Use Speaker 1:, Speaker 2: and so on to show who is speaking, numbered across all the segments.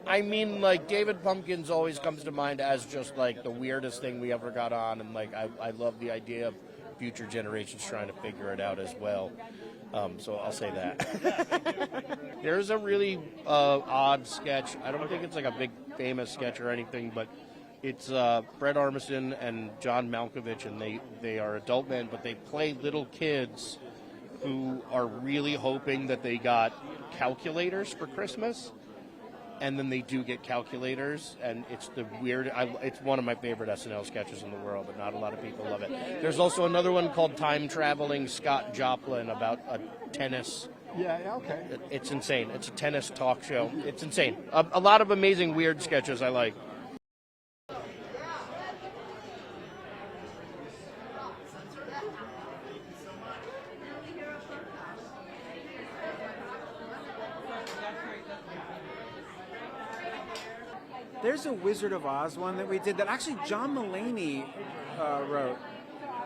Speaker 1: I mean, like, David Pumpkins always comes to mind as just, like, the weirdest thing we ever got on, and, like, I love the idea of future generations trying to figure it out as well. So I'll say that. There's a really odd sketch. I don't think it's, like, a big famous sketch or anything, but it's Brett Armisen and John Malkovich, and they are adult men, but they play little kids who are really hoping that they got calculators for Christmas. And then they do get calculators, and it's the weird. It's one of my favorite SNL sketches in the world, but not a lot of people love it. There's also another one called Time Traveling Scott Joplin about a tennis.
Speaker 2: Yeah, okay.
Speaker 1: It's insane. It's a tennis talk show. It's insane. A lot of amazing weird sketches I like.
Speaker 2: There's a Wizard of Oz one that we did that actually John Mulaney wrote,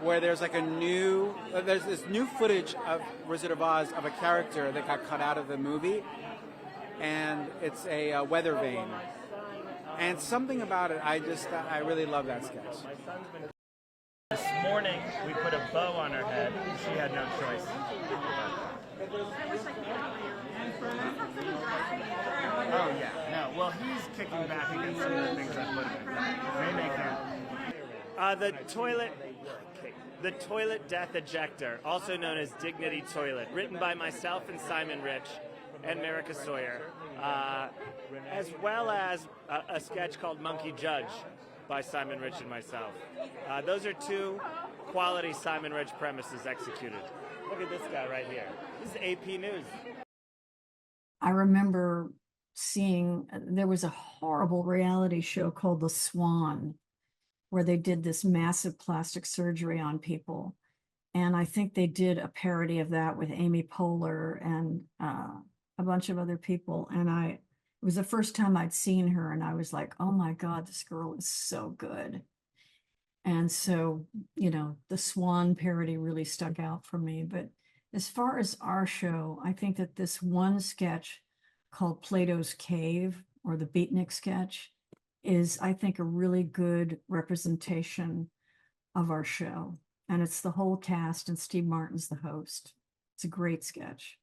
Speaker 2: where there's like there's this new footage of Wizard of Oz of a character that got cut out of the movie, and it's a weather vane. And something about it, I really love that sketch.
Speaker 3: This morning, we put a bow on her head. She had no choice. Oh, yeah. No, well, he's kicking back against some of the things I put him in. They make him. The toilet death ejector, also known as Dignity Toilet, written by myself and Simon Rich and Merica Sawyer, as well as a sketch called Monkey Judge by Simon Rich and myself. Those are two quality Simon Rich premises executed. Look at this guy right here. This is AP News.
Speaker 4: I remember there was a horrible reality show called The Swan, where they did this massive plastic surgery on people. And I think they did a parody of that with Amy Poehler and a bunch of other people. And it was the first time I'd seen her, and I was like, oh my God, this girl is so good. And so, the Swan parody really stuck out for me. But as far as our show, I think that this one sketch called Plato's Cave, or the Beatnik sketch, is, I think, a really good representation of our show. And it's the whole cast, and Steve Martin's the host. It's a great sketch.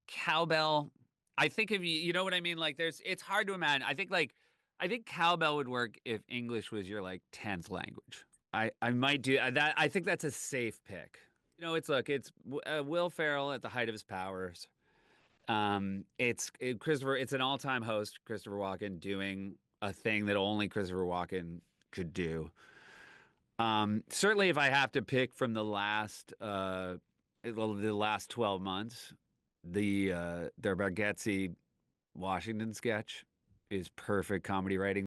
Speaker 5: Cowbell, I think if you know what I mean, like it's hard to imagine. I think cowbell would work if English was your like 10th language. I might do that. I think that's a safe pick. It's Will Ferrell at the height of his powers. It's an all-time host, Christopher Walken, doing a thing that only Christopher Walken could do. Certainly if I have to pick from the last 12 months, their Bargatze Washington sketch is perfect comedy writing.